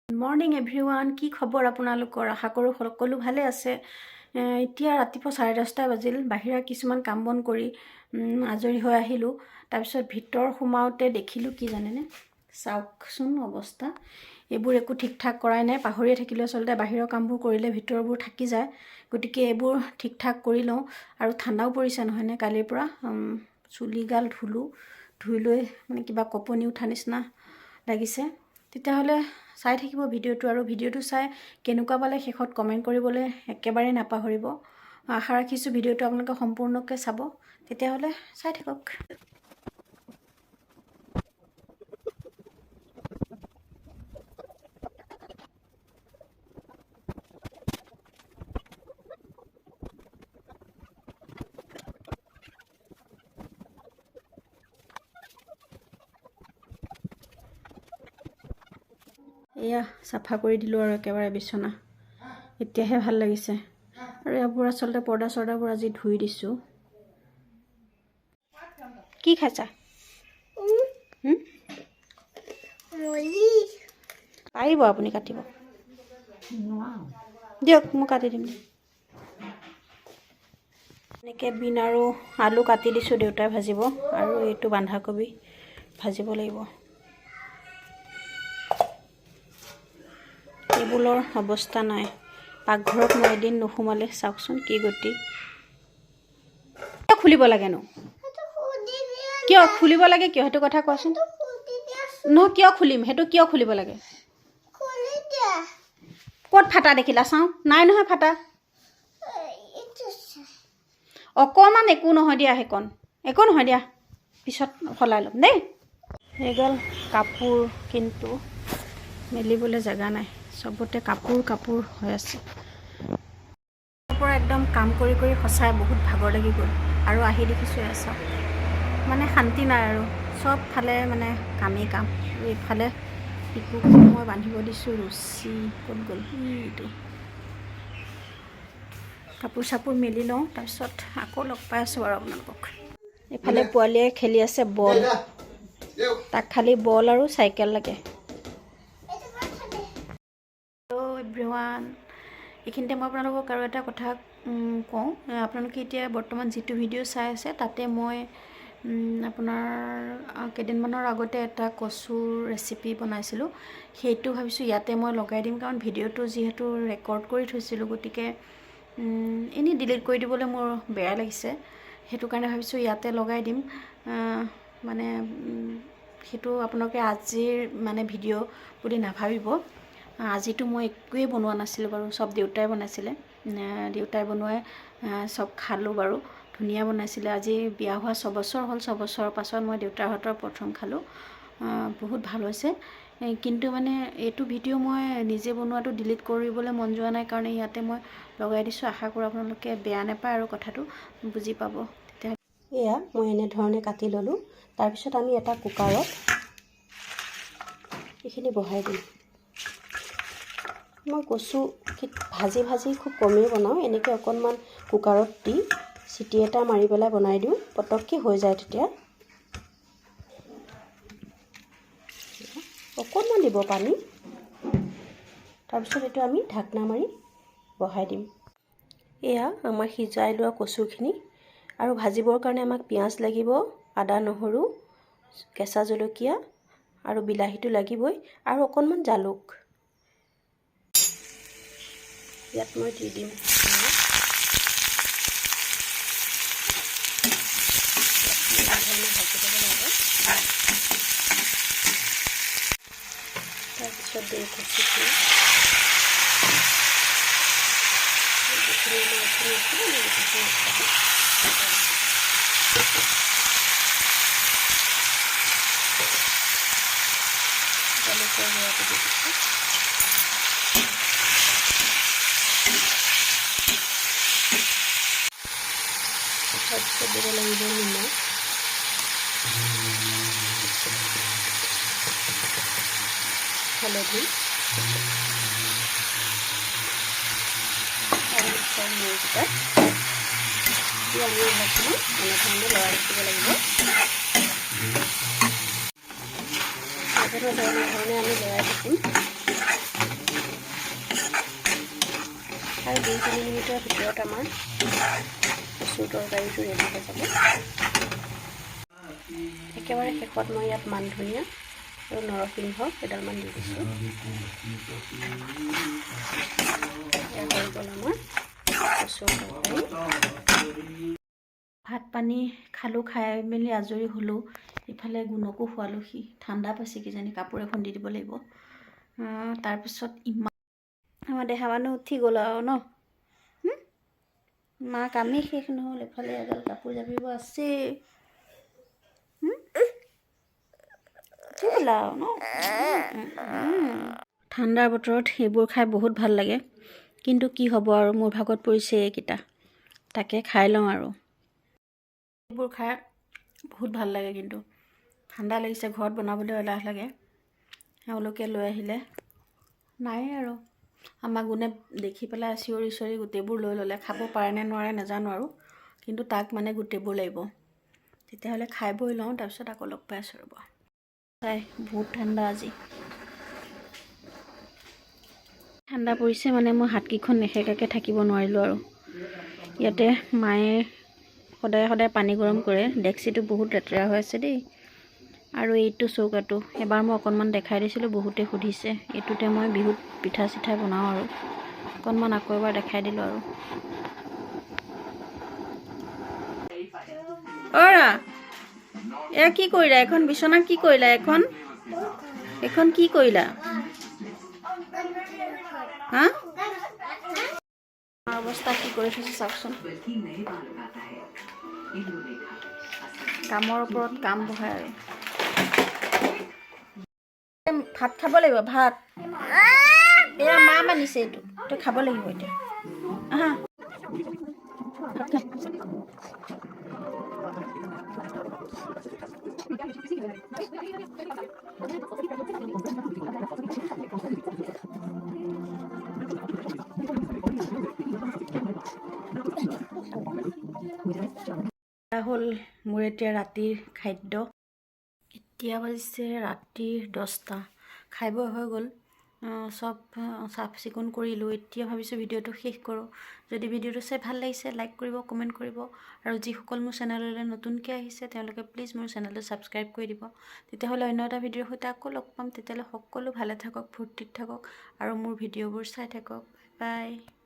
Morning everyone, কি খবৰ আপোনালোকৰ? আশা কৰোঁ সকলো ভালে আছে। এতিয়া ৰাতিপুৱা 10:30 বাজিল। বাহিৰা কিছুমান কাম বন কৰি আজৰি হৈ আহিলোঁ। তাৰপিছত ভিতৰ সোমাওঁতে দেখিলোঁ কি জানেনে, চাওকচোন অৱস্থা। এইবোৰ একো ঠিক ঠাক কৰাই নাই, পাহৰিয়ে থাকিলোঁ। আচলতে বাহিৰৰ কামবোৰ কৰিলে ভিতৰবোৰ থাকি যায়, গতিকে এইবোৰ ঠিক ঠাক কৰি লওঁ। আৰু ঠাণ্ডাও পৰিছে নহয়নে, কালিৰ পৰা চুলিগাল ধুই লৈ মানে কিবা কপনি উঠা নিচিনা লাগিছে। তেতিয়াহ'লে চাই থাকিব ভিডিঅ'টো, আৰু ভিডিঅ'টো চাই কেনেকুৱা পালে শেষত কমেণ্ট কৰিবলৈ একেবাৰে নাপাহৰিব। আশা ৰাখিছোঁ ভিডিঅ'টো আপোনালোকে সম্পূৰ্ণকৈ চাব। তেতিয়াহ'লে চাই থাকক। এয়া চাফা কৰি দিলোঁ আৰু একেবাৰে বিচনা। এতিয়াহে ভাল লাগিছে। আৰু ইয়াবোৰ আচলতে পৰ্দা চৰ্দাবোৰ আজি ধুই দিছোঁ। কি খাইছা? পাৰিব আপুনি কাটিব? দিয়ক, মই কাটি দিম। এনেকৈ বিন আৰু আলু কাটি দিছোঁ, দেউতাই ভাজিব। আৰু এইটো বন্ধাকবি ভাজিব লাগিব। টেবুলৰ অৱস্থা নাই। পাকঘৰত মই এদিন নোসোমালে চাওকচোন কি গতি। কিয় খুলিব লাগেনো? কিয় খুলিব লাগে? কিয় সেইটো কথা কোৱাচোন। নহয়, কিয় খুলিম? সেইটো কিয় খুলিব লাগে? ক'ত ফাটা দেখিলা? চাওঁ, নাই নহয় ফাটা। অকণমান একো নহয় দিয়া, সেইকণ একো নহয় দিয়া, পিছত সলাই ল'ম দেই। এইগাল কাপোৰ কিন্তু মেলিবলৈ জেগা নাই, চবতে কাপোৰ হৈ আছে। পৰা একদম কাম কৰি কৰি সঁচাই বহুত ভাগৰ লাগি গ'ল। আৰু আহি দেখিছোঁ এচা, মানে শান্তি নাই আৰু চব ফালে মানে কামেই কাম। এইফালে পিকুক মই বান্ধিব দিছোঁ, ৰুচি ক'ত গ'ল? এইটো কাপোৰ চাপোৰ মেলি লওঁ, তাৰপিছত আকৌ লগ পাই আছোঁ বাৰু আপোনালোকক। এইফালে পোৱালীয়ে খেলি আছে বল। তাক খালি বল আৰু চাইকেল লাগে। এভৰিৱান, এইখিনিতে মই আপোনালোকক আৰু এটা কথা কওঁ। আপোনালোকে এতিয়া বৰ্তমান যিটো ভিডিঅ' চাই আছে, তাতে মই আপোনাৰ কেইদিনমানৰ আগতে এটা কচুৰ ৰেচিপি বনাইছিলোঁ। সেইটো ভাবিছোঁ ইয়াতে মই লগাই দিম, কাৰণ ভিডিঅ'টো যিহেতু ৰেকৰ্ড কৰি থৈছিলোঁ, গতিকে এনেই ডিলিট কৰি দিবলৈ মোৰ বেয়া লাগিছে। সেইটো কাৰণে ভাবিছোঁ ইয়াতে লগাই দিম। মানে সেইটো আপোনালোকে আজিৰ মানে ভিডিঅ' বুলি নাভাবিব। আজিতো মই একোৱেই বনোৱা নাছিলোঁ বাৰু, চব দেউতাই বনাইছিলে। দেউতাই বনোৱাই চব খালোঁ বাৰু, ধুনীয়া বনাইছিলে। আজি বিয়া হোৱা 6 বছৰ হ'ল। 6 বছৰৰ পাছত মই দেউতাৰ হাতৰ প্ৰথম খালোঁ। বহুত ভাল হৈছে। কিন্তু মানে এইটো ভিডিঅ' মই নিজে বনোৱাটো ডিলিট কৰিবলৈ মন যোৱা নাই, কাৰণে ইয়াতে মই লগাই দিছোঁ। আশা কৰোঁ আপোনালোকে বেয়া নাপায় আৰু কথাটো বুজি পাব। এয়া মই এনেধৰণে কাটি ল'লোঁ। তাৰপিছত আমি এটা কুকাৰত এইখিনি বহাই দিম। মই কচু ভাজি খুব কমেই বনাওঁ। এনেকৈ অকণমান কুকাৰত দি চিটি এটা মাৰি পেলাই বনাই দিওঁ, পটককৈ হৈ যায়। তেতিয়া অকণমান দিব পানী, তাৰপিছত এইটো আমি ঢাকনা মাৰি বহাই দিম। এয়া আমাৰ সিজাই লোৱা কচুখিনি। আৰু ভাজিবৰ কাৰণে আমাক পিঁয়াজ লাগিব, আদা নহৰু, কেঁচা জলকীয়া আৰু বিলাহীটো লাগিবই, আৰু অকণমান জালুক ইয়াত মই দি দিম। তাৰপিছত দিম কচুখিনি। তাৰপিছত দিব লাগিব নিমখ, হালধি আৰু মৰিকেইটা দি আমি অলপমান এনেধৰণে লৰাই ৰাখিব লাগিব। এনেধৰণে আমি লৰাই থাকিম। 2-3 মিনিটৰ ভিতৰত আমাৰ কচুৰ তৰকাৰীটো ৰেডি হৈ যাব। একেবাৰে শেষত মই ইয়াত মান ধনিয়া আৰু নৰসিংহ কেইডালমান দি দিছোঁ। এয়া হৈ গ'ল আমাৰ কচুৰ তৰকাৰী। ভাত পানী খালোঁ, খাই মেলি আজৰি হ'লোঁ। ইফালে গুণকো খোৱালোঁ, সি ঠাণ্ডা পাইছে কিজানি, কাপোৰ এখন দি দিব লাগিব। তাৰপিছত ইমান আমাৰ দেহা মানুহ উঠি গ'ল আৰু ন, মা কামেই শেষ নহ'ল। এফালে এডাল কাপোৰ জাপিব আছেই, উঠি গ'ল আৰু ন। ঠাণ্ডাৰ বতৰত সেইবোৰ খাই বহুত ভাল লাগে, কিন্তু কি হ'ব আৰু মোৰ ভাগত পৰিছে এইকেইটা, তাকে খাই লওঁ আৰু। এইবোৰ খাই বহুত ভাল লাগে, কিন্তু ঠাণ্ডা লাগিছে, ঘৰত বনাবলৈ এলাহ লাগে। এওঁলোকে লৈ আহিলে নাই আৰু, আমাৰ গুণে দেখি পেলাই চিঞৰি চিঞৰি গোটেইবোৰ লৈ ল'লে। খাব পাৰে নে নোৱাৰে নাজানো আৰু, কিন্তু তাক মানে গোটেইবোৰ লাগিব। তেতিয়াহ'লে খাই বৈ লওঁ, তাৰপিছত আকৌ লগ পাই আছোঁ ৰ'ব। চাই বহুত ঠাণ্ডা আজি, ঠাণ্ডা পৰিছে মানে মই হাতকেইখন নেশেকাকৈ থাকিব নোৱাৰিলোঁ আৰু। ইয়াতে মায়ে সদায় সদায় পানী গৰম কৰে, ডেক্সিটো বহুত লেতেৰা হৈ আছে দেই। আৰু এইটো চৌকাটো এবাৰ মই অকণমান দেখাই দিছিলোঁ, বহুতে সুধিছে। এইটোতে মই বিহুত পিঠা চিঠা বনাওঁ আৰু, অকণমান আকৌ এবাৰ দেখাই দিলোঁ আৰু। অৰা এয়া কি কৰিলা? এখন বিচনা কি কৰিলা? এখন কি কৰিলা? হা, অৱস্থা কি কৰি থৈছে চাওকচোন। কামৰ ওপৰত কাম বঢ়াই আৰু। ভাত খাব লাগিব, ভাত। এয়া মা মানিছে, এইটো তই খাব লাগিব এতিয়া। আহা ভাত খা। হ'ল মোৰ এতিয়া ৰাতিৰ খাদ্য। এতিয়া বাজিছে ৰাতিৰ 10টা। খাই বৈ হৈ গ'ল, চব চাফ চিকুণ কৰিলোঁ। এতিয়া ভাবিছোঁ ভিডিঅ'টো শেষ কৰোঁ। যদি ভিডিঅ'টো চাই ভাল লাগিছে, লাইক কৰিব, কমেণ্ট কৰিব। আৰু যিসকল মোৰ চেনেললৈ নতুনকৈ আহিছে তেওঁলোকে প্লিজ মোৰ চেনেলটো ছাবস্ক্ৰাইব কৰি দিব। তেতিয়াহ'লে অন্য এটা ভিডিঅ'ৰ সৈতে আকৌ লগ পাম। তেতিয়াহ'লে সকলো ভালে থাকক, ফূৰ্তিত থাকক আৰু মোৰ ভিডিঅ'বোৰ চাই থাকক। Bye bye.